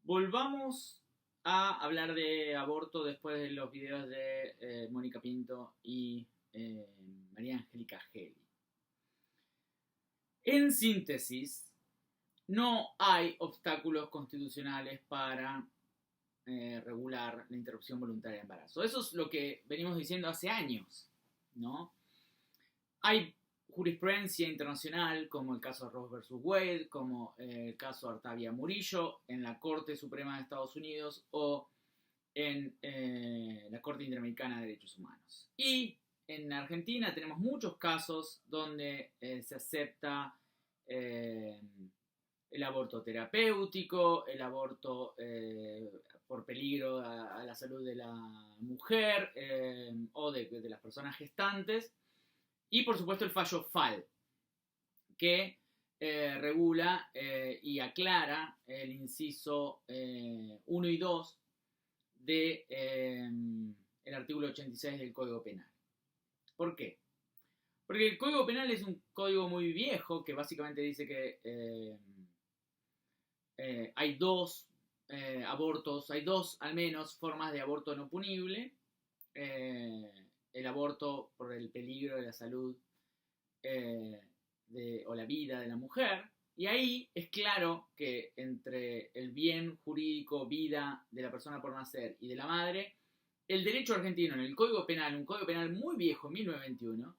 Volvamos a hablar de aborto después de los videos de Mónica Pinto y María Angélica Geli. En síntesis, no hay obstáculos constitucionales para regular la interrupción voluntaria de embarazo. Eso es lo que venimos diciendo hace años, ¿no? Hay jurisprudencia internacional, como el caso Roe versus Wade, como el caso Artavia Murillo, en la Corte Suprema de Estados Unidos o en la Corte Interamericana de Derechos Humanos. Y en Argentina tenemos muchos casos donde se acepta el aborto terapéutico, el aborto por peligro a la salud de la mujer o de las personas gestantes. Y por supuesto el fallo FAL, que regula y aclara el inciso 1 y 2 del artículo 86 del Código Penal. ¿Por qué? Porque el Código Penal es un código muy viejo que básicamente dice que hay dos abortos, hay dos al menos formas de aborto no punible. El aborto por el peligro de la salud o la vida de la mujer. Y ahí es claro que entre el bien jurídico, vida de la persona por nacer y de la madre, el derecho argentino en el Código Penal, un Código Penal muy viejo, 1921,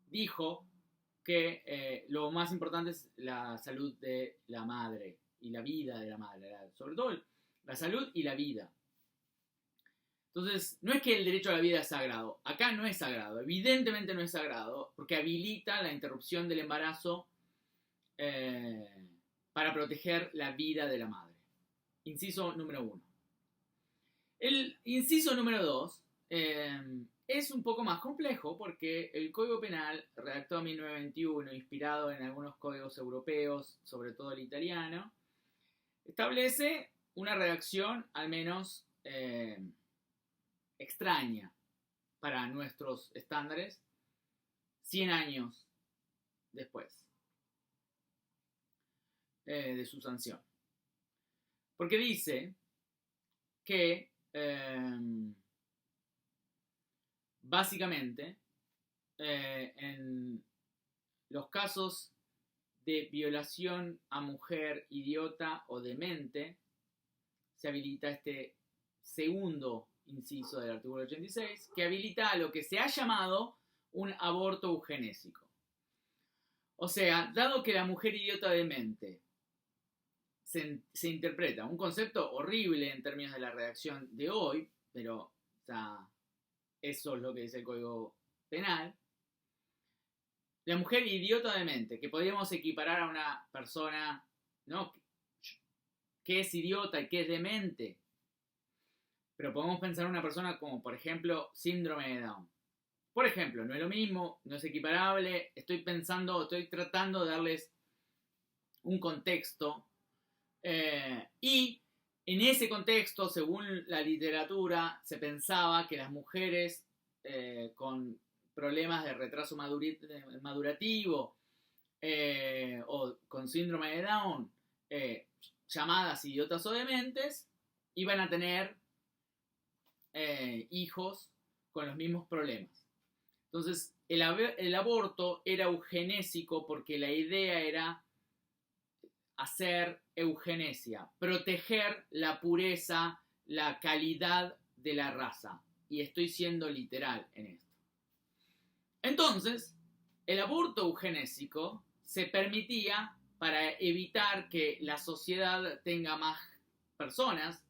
dijo que lo más importante es la salud de la madre y la vida de la madre, sobre todo la salud y la vida. Entonces, no es que el derecho a la vida es sagrado. Acá no es sagrado. Evidentemente no es sagrado porque habilita la interrupción del embarazo para proteger la vida de la madre. Inciso número 1. El inciso número 2 es un poco más complejo porque el Código Penal, redactado en 1921, inspirado en algunos códigos europeos, sobre todo el italiano, establece una redacción al menos extraña para nuestros estándares 100 años después de su sanción. Porque dice que básicamente en los casos de violación a mujer idiota o demente se habilita este segundo inciso del artículo 86, que habilita lo que se ha llamado un aborto eugenésico. O sea, dado que la mujer idiota demente se interpreta, un concepto horrible en términos de la redacción de hoy, pero o sea, eso es lo que dice el Código Penal, la mujer idiota demente, que podríamos equiparar a una persona, ¿no?, que es idiota y que es demente, pero podemos pensar en una persona como, por ejemplo, síndrome de Down. Por ejemplo, no es lo mismo, no es equiparable, estoy tratando de darles un contexto y en ese contexto, según la literatura, se pensaba que las mujeres con problemas de retraso madurativo o con síndrome de Down, llamadas idiotas o dementes, iban a tener hijos con los mismos problemas. Entonces, el aborto era eugenésico porque la idea era hacer eugenesia, proteger la pureza, la calidad de la raza. Y estoy siendo literal en esto. Entonces, el aborto eugenésico se permitía para evitar que la sociedad tenga más personas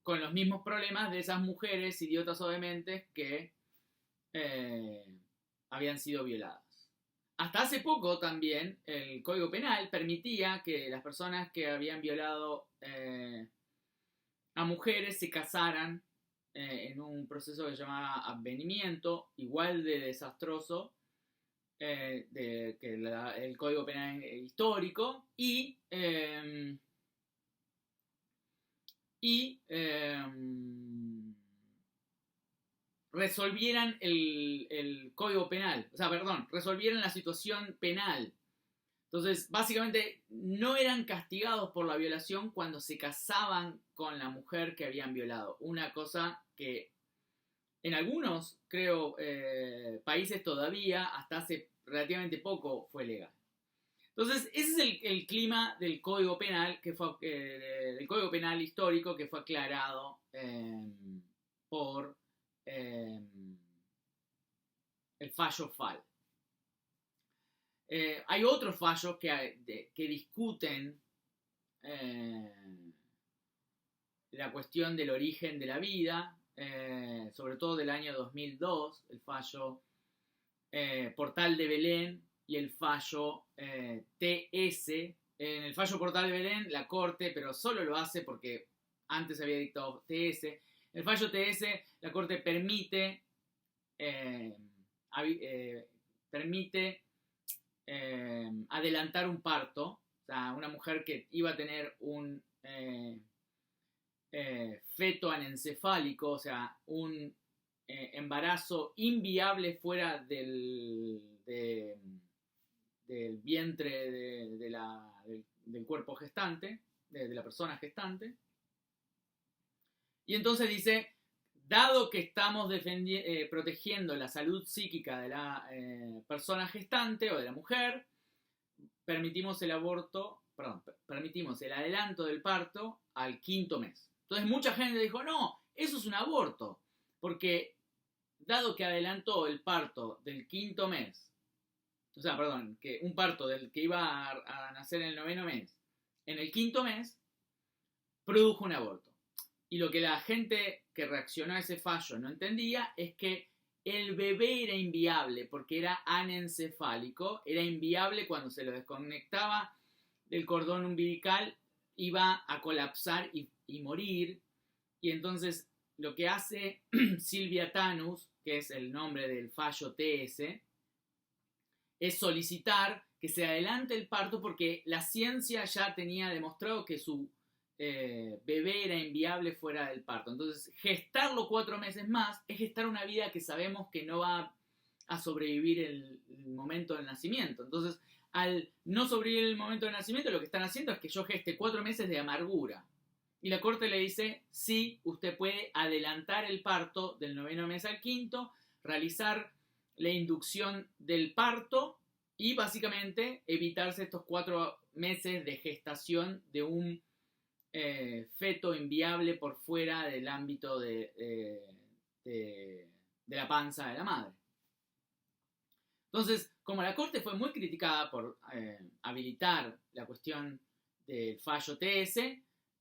con los mismos problemas de esas mujeres idiotas o dementes que habían sido violadas. Hasta hace poco también el Código Penal permitía que las personas que habían violado a mujeres se casaran en un proceso que se llamaba advenimiento, igual de desastroso que el Código Penal histórico, y resolvieran el Código Penal, resolvieran la situación penal. Entonces, básicamente, no eran castigados por la violación cuando se casaban con la mujer que habían violado. Una cosa que en algunos, creo, países todavía, hasta hace relativamente poco, fue legal. Entonces, ese es el clima del Código Penal, del Código Penal histórico que fue aclarado por el fallo FAL. Hay otros fallos que discuten la cuestión del origen de la vida, sobre todo del año 2002, el fallo Portal de Belén y el fallo TS. En el fallo Portal de Belén, la Corte, pero solo lo hace porque antes había dictado TS. En el fallo TS, la Corte permite adelantar un parto. O sea, una mujer que iba a tener un feto anencefálico, o sea, un embarazo inviable fuera del vientre del cuerpo gestante, de la persona gestante. Y entonces dice, dado que estamos protegiendo la salud psíquica de la persona gestante o de la mujer, permitimos el adelanto del parto al 5º mes. Entonces mucha gente dijo, no, eso es un aborto, porque dado que adelantó el parto del 5º mes, o sea, perdón, que un parto del que iba a nacer en el 9º mes, en el 5º mes, produjo un aborto. Y lo que la gente que reaccionó a ese fallo no entendía es que el bebé era inviable porque era anencefálico, era inviable cuando se lo desconectaba del cordón umbilical, iba a colapsar y morir. Y entonces lo que hace Silvia Tanus, que es el nombre del fallo TS, es solicitar que se adelante el parto porque la ciencia ya tenía demostrado que su bebé era inviable fuera del parto. Entonces, gestarlo 4 meses más es gestar una vida que sabemos que no va a sobrevivir el momento del nacimiento. Entonces, al no sobrevivir el momento del nacimiento, lo que están haciendo es que yo geste 4 meses de amargura. Y la Corte le dice, sí, usted puede adelantar el parto del 9º mes al 5º, realizar la inducción del parto y básicamente evitarse estos 4 meses de gestación de un feto inviable por fuera del ámbito de la panza de la madre. Entonces, como la Corte fue muy criticada por habilitar la cuestión del fallo TS,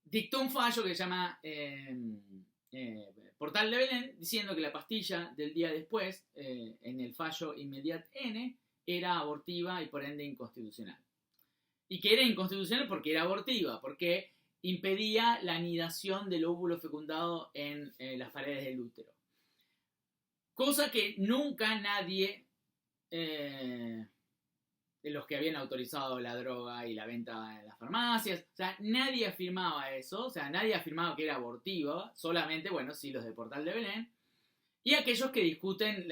dictó un fallo que se llama Portal de Belén, diciendo que la pastilla del día después, en el fallo Inmediat N, era abortiva y por ende inconstitucional. Y que era inconstitucional porque era abortiva, porque impedía la anidación del óvulo fecundado en las paredes del útero. Cosa que nunca nadie de los que habían autorizado la droga y la venta en las farmacias, o sea, nadie afirmaba eso, o sea, nadie afirmaba que era abortiva, solamente, bueno, sí, los de Portal de Belén, y aquellos que discuten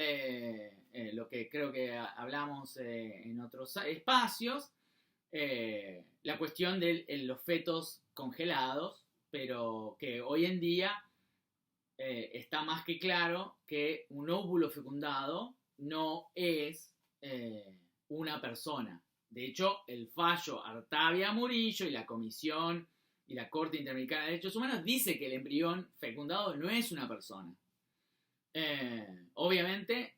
lo que creo que hablamos en otros espacios, la cuestión de los fetos congelados, pero que hoy en día está más que claro que un óvulo fecundado no es una persona. De hecho, el fallo Artavia Murillo y la Comisión y la Corte Interamericana de Derechos Humanos dice que el embrión fecundado no es una persona. Obviamente,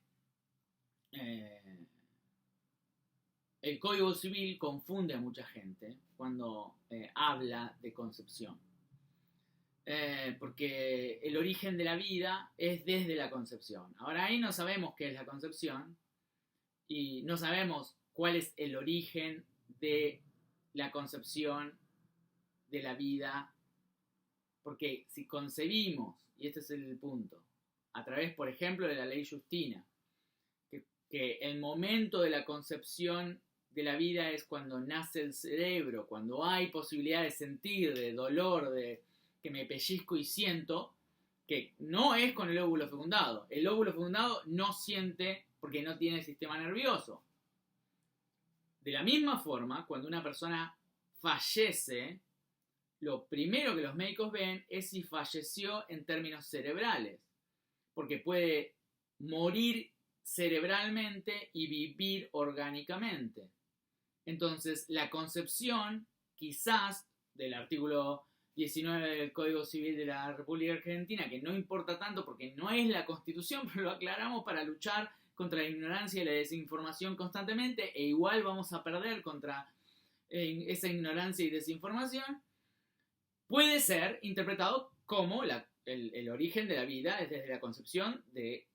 el Código Civil confunde a mucha gente cuando habla de concepción. Porque el origen de la vida es desde la concepción. Ahora ahí no sabemos qué es la concepción y no sabemos cuál es el origen de la concepción de la vida, porque si concebimos, y este es el punto, a través, por ejemplo, de la ley Justina, que el momento de la concepción de la vida es cuando nace el cerebro, cuando hay posibilidad de sentir, de dolor, de que me pellizco y siento, que no es con el óvulo fecundado. El óvulo fecundado no siente porque no tiene sistema nervioso. De la misma forma, cuando una persona fallece, lo primero que los médicos ven es si falleció en términos cerebrales, porque puede morir cerebralmente y vivir orgánicamente. Entonces, la concepción, quizás, del artículo 19 del Código Civil de la República Argentina, que no importa tanto porque no es la Constitución, pero lo aclaramos para luchar contra la ignorancia y la desinformación constantemente, e igual vamos a perder contra esa ignorancia y desinformación, puede ser interpretado como el origen de la vida es desde la concepción de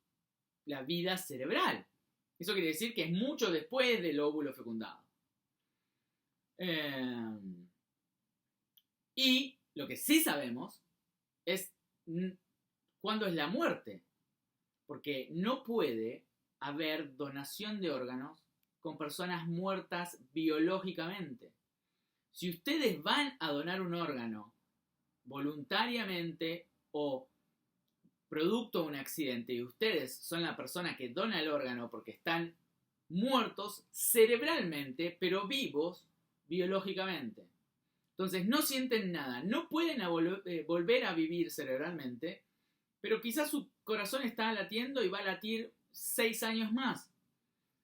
la vida cerebral. Eso quiere decir que es mucho después del óvulo fecundado. Y lo que sí sabemos es cuándo es la muerte, porque no puede haber donación de órganos con personas muertas biológicamente. Si ustedes van a donar un órgano voluntariamente o producto de un accidente y ustedes son la persona que dona el órgano porque están muertos cerebralmente, pero vivos biológicamente. Entonces no sienten nada, no pueden volver a vivir cerebralmente, pero quizás su corazón está latiendo y va a latir 6 años más.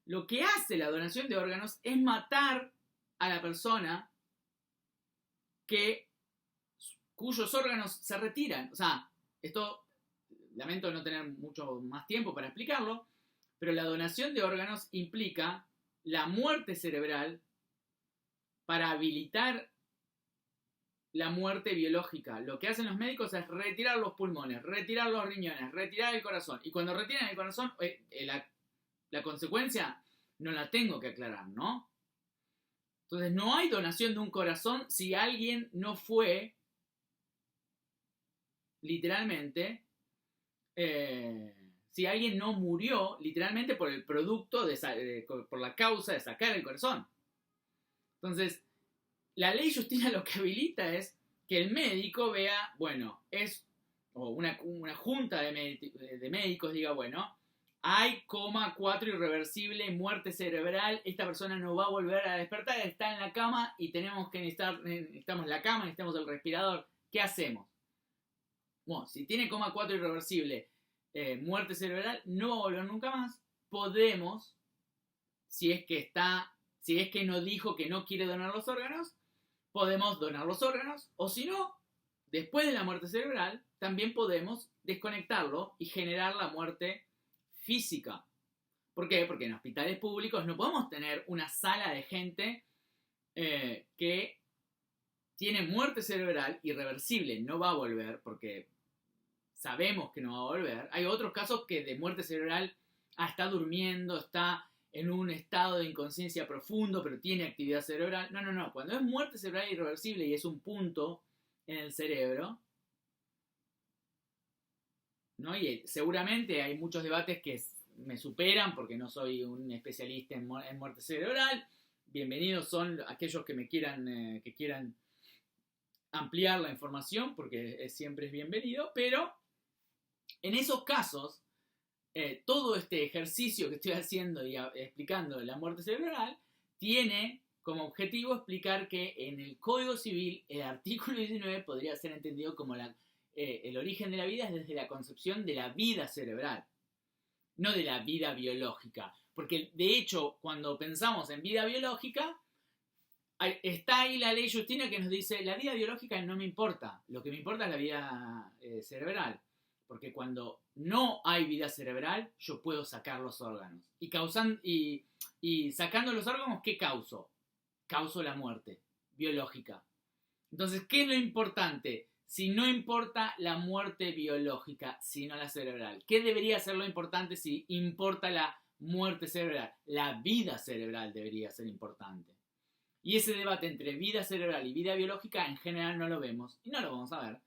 Lo que hace la donación de órganos es matar a la persona cuyos órganos se retiran. O sea, esto, lamento no tener mucho más tiempo para explicarlo, pero la donación de órganos implica la muerte cerebral para habilitar la muerte biológica. Lo que hacen los médicos es retirar los pulmones, retirar los riñones, retirar el corazón. Y cuando retiran el corazón, la consecuencia no la tengo que aclarar, ¿no? Entonces no hay donación de un corazón si alguien no fue literalmente, si alguien no murió literalmente por el producto, por la causa de sacar el corazón. Entonces, la ley Justina lo que habilita es que el médico vea, bueno, o una junta de médicos diga, bueno, hay coma 4 irreversible, muerte cerebral, esta persona no va a volver a despertar, está en la cama y necesitamos la cama, necesitamos el respirador. ¿Qué hacemos? Bueno, si tiene coma 4 irreversible, muerte cerebral, no va a volver nunca más. Podemos, si es que no dijo que no quiere donar los órganos, podemos donar los órganos, o si no, después de la muerte cerebral, también podemos desconectarlo y generar la muerte física. ¿Por qué? Porque en hospitales públicos no podemos tener una sala de gente que tiene muerte cerebral irreversible, no va a volver, porque sabemos que no va a volver. Hay otros casos que de muerte cerebral está durmiendo, está en un estado de inconsciencia profundo, pero tiene actividad cerebral. No. Cuando es muerte cerebral irreversible y es un punto en el cerebro, ¿no? Y seguramente hay muchos debates que me superan porque no soy un especialista en muerte cerebral. Bienvenidos son aquellos que que quieran ampliar la información porque siempre es bienvenido, pero en esos casos todo este ejercicio que estoy haciendo y explicando la muerte cerebral tiene como objetivo explicar que en el Código Civil el artículo 19 podría ser entendido como el origen de la vida es desde la concepción de la vida cerebral, no de la vida biológica. Porque de hecho, cuando pensamos en vida biológica, está ahí la ley Justina que nos dice, la vida biológica no me importa, lo que me importa es la vida cerebral. Porque cuando no hay vida cerebral, yo puedo sacar los órganos. Y sacando los órganos, ¿qué causo? Causo la muerte biológica. Entonces, ¿qué es lo importante? Si no importa la muerte biológica, sino la cerebral. ¿Qué debería ser lo importante si importa la muerte cerebral? La vida cerebral debería ser importante. Y ese debate entre vida cerebral y vida biológica en general no lo vemos. Y no lo vamos a ver.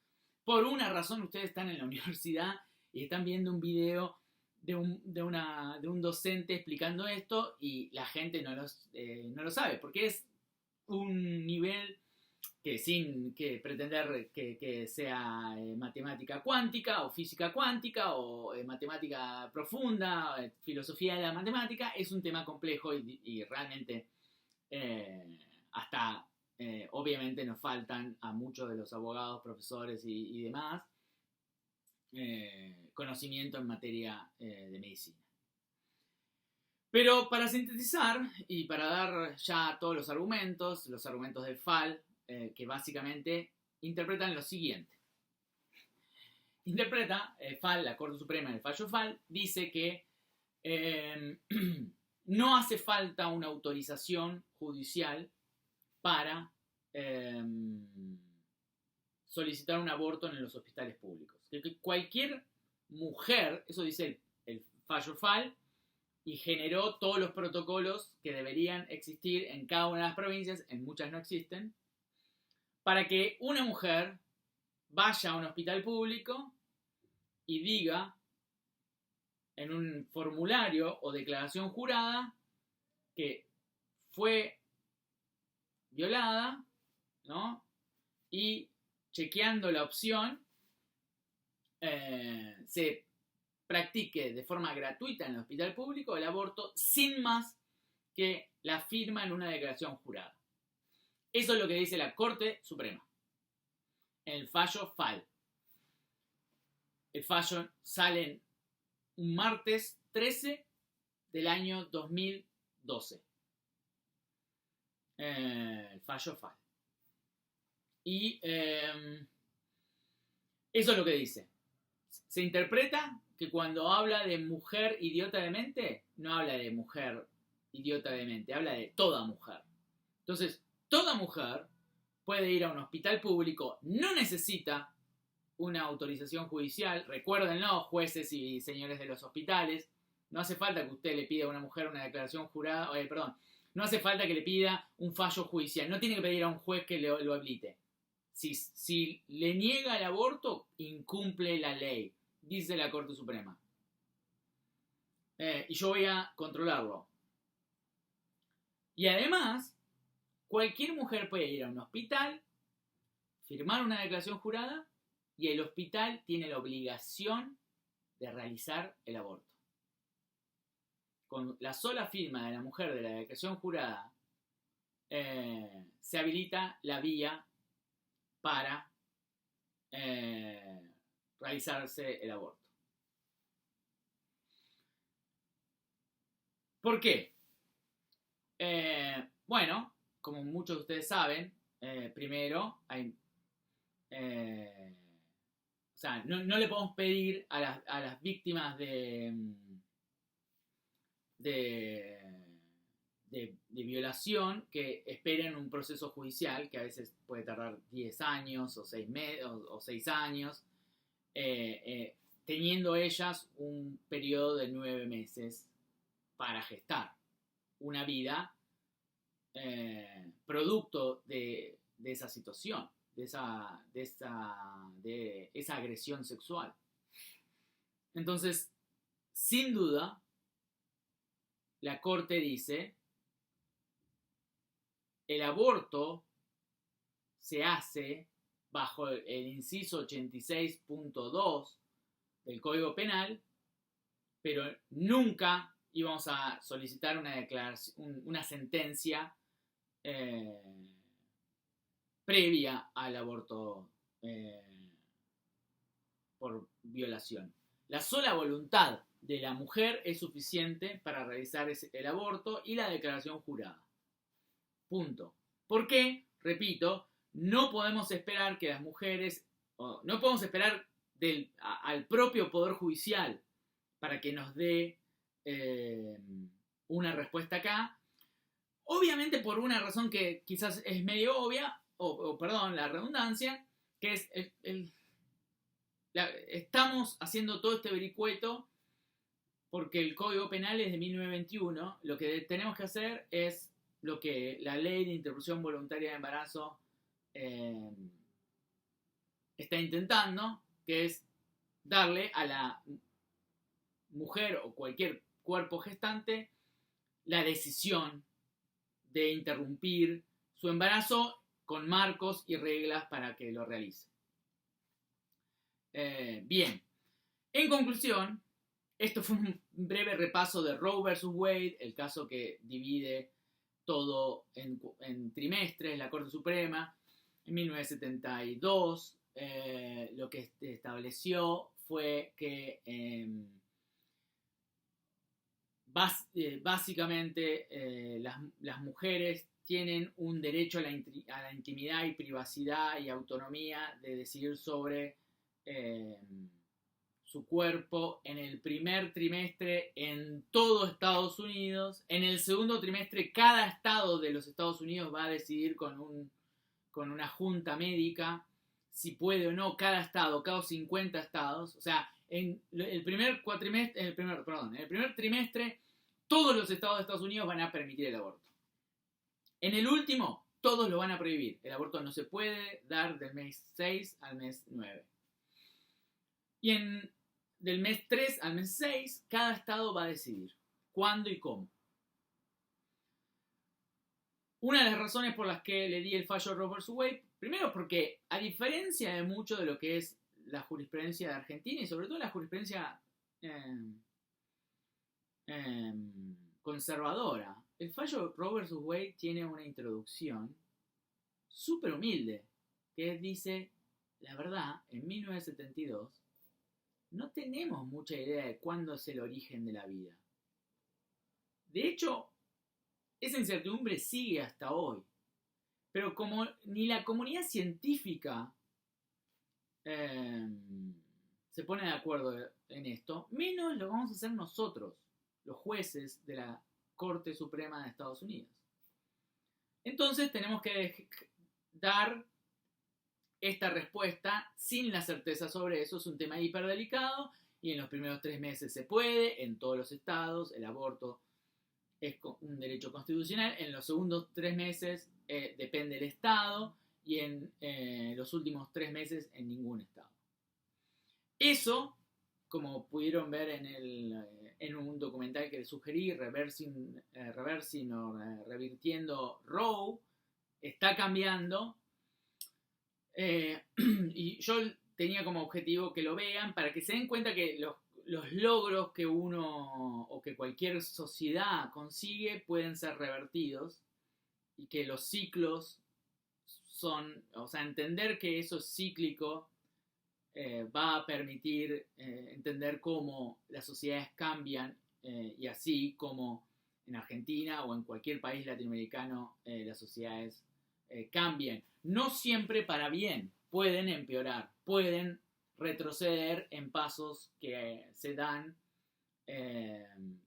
Por una razón, ustedes están en la universidad y están viendo un video de un docente explicando esto y la gente no lo sabe, porque es un nivel que sin que pretender que sea matemática cuántica o física cuántica o matemática profunda, filosofía de la matemática, es un tema complejo y realmente hasta, obviamente nos faltan a muchos de los abogados, profesores y demás, conocimiento en materia de medicina. Pero para sintetizar y para dar ya todos los argumentos del FAL, que básicamente interpretan lo siguiente. Interpreta FAL, la Corte Suprema en el fallo FAL, dice que no hace falta una autorización judicial para solicitar un aborto en los hospitales públicos. Que cualquier mujer, eso dice el fallo FAL, y generó todos los protocolos que deberían existir en cada una de las provincias, en muchas no existen, para que una mujer vaya a un hospital público y diga en un formulario o declaración jurada que fue violada, ¿no? Y chequeando la opción, se practique de forma gratuita en el hospital público el aborto sin más que la firma en una declaración jurada. Eso es lo que dice la Corte Suprema en el fallo FAL. El fallo sale un martes 13 del año 2012. El fallo FAL. Y eso es lo que dice. Se interpreta que cuando habla de mujer idiota de mente, no habla de mujer idiota de mente, habla de toda mujer. Entonces, toda mujer puede ir a un hospital público, no necesita una autorización judicial. Recuérdenlo, jueces y señores de los hospitales, no hace falta que usted le pida a una mujer una declaración jurada, no hace falta que le pida un fallo judicial, no tiene que pedir a un juez que lo habilite. Si le niega el aborto, incumple la ley, dice la Corte Suprema. Y yo voy a controlarlo. Y además, cualquier mujer puede ir a un hospital, firmar una declaración jurada, y el hospital tiene la obligación de realizar el aborto. Con la sola firma de la mujer de la declaración jurada, se habilita la vía para realizarse el aborto. ¿Por qué? Bueno, como muchos de ustedes saben, primero hay... o sea, no le podemos pedir a las víctimas de violación que esperen un proceso judicial que a veces puede tardar 10 años o 6 meses o 6 años, teniendo ellas un periodo de 9 meses para gestar una vida producto de esa situación, de esa agresión sexual. Entonces, sin duda, la Corte dice, el aborto se hace bajo el inciso 86.2 del Código Penal, pero nunca íbamos a solicitar una declaración, una sentencia previa al aborto por violación. La sola voluntad de la mujer es suficiente para realizar el aborto y la declaración jurada. Punto. ¿Por qué? Repito, no podemos esperar que las mujeres, no podemos esperar al propio Poder Judicial para que nos dé una respuesta acá. Obviamente por una razón que quizás es medio obvia, perdón, la redundancia, que es estamos haciendo todo este vericueto porque el Código Penal es de 1921. Lo que tenemos que hacer es lo que la Ley de Interrupción Voluntaria de Embarazo está intentando, que es darle a la mujer o cualquier cuerpo gestante la decisión de interrumpir su embarazo con marcos y reglas para que lo realice. Bien, en conclusión, esto fue un breve repaso de Roe vs. Wade, el caso que divide todo en trimestres, la Corte Suprema. En 1972 lo que estableció fue que básicamente las mujeres tienen un derecho a la intimidad y privacidad y autonomía de decidir sobre su cuerpo en el primer trimestre en todo Estados Unidos. En el segundo trimestre cada estado de los Estados Unidos va a decidir con una junta médica si puede o no cada estado, cada 50 estados. O sea, en el primer trimestre todos los estados de Estados Unidos van a permitir el aborto. En el último, todos lo van a prohibir. El aborto no se puede dar del mes 6 al mes 9. Y del mes 3 al mes 6, cada estado va a decidir cuándo y cómo. Una de las razones por las que le di el fallo Roe vs. Wade, primero porque a diferencia de mucho de lo que es la jurisprudencia de Argentina y sobre todo la jurisprudencia conservadora, el fallo Roe vs. Wade tiene una introducción súper humilde que dice, la verdad, en 1972 no tenemos mucha idea de cuándo es el origen de la vida. De hecho, esa incertidumbre sigue hasta hoy. Pero como ni la comunidad científica se pone de acuerdo en esto, menos lo vamos a hacer nosotros, los jueces de la Corte Suprema de Estados Unidos. Entonces tenemos que dar esta respuesta sin la certeza sobre eso. Es un tema hiperdelicado y en los primeros 3 meses se puede, en todos los estados, el aborto es un derecho constitucional. En los segundos 3 meses depende del estado y en los últimos 3 meses en ningún estado. Eso, como pudieron ver en un documental que les sugerí, Reversing o Revirtiendo Roe, está cambiando. Y yo tenía como objetivo que lo vean para que se den cuenta que los logros que uno o que cualquier sociedad consigue pueden ser revertidos y que los ciclos son, o sea, entender que eso es cíclico va a permitir entender cómo las sociedades cambian y así como en Argentina o en cualquier país latinoamericano las sociedades cambian. No siempre para bien, pueden empeorar, pueden retroceder en pasos que se dan,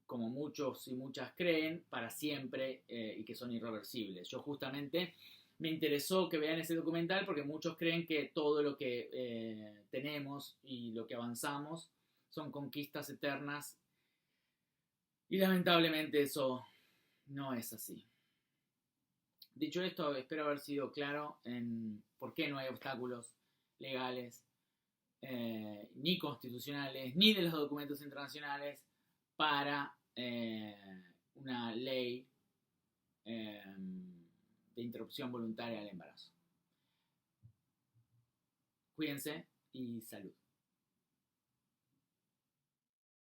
como muchos y muchas creen, para siempre y que son irreversibles. Yo justamente me interesó que vean ese documental porque muchos creen que todo lo que tenemos y lo que avanzamos son conquistas eternas y lamentablemente eso no es así. Dicho esto, espero haber sido claro en por qué no hay obstáculos legales, ni constitucionales, ni de los documentos internacionales para una ley de interrupción voluntaria del embarazo. Cuídense y salud.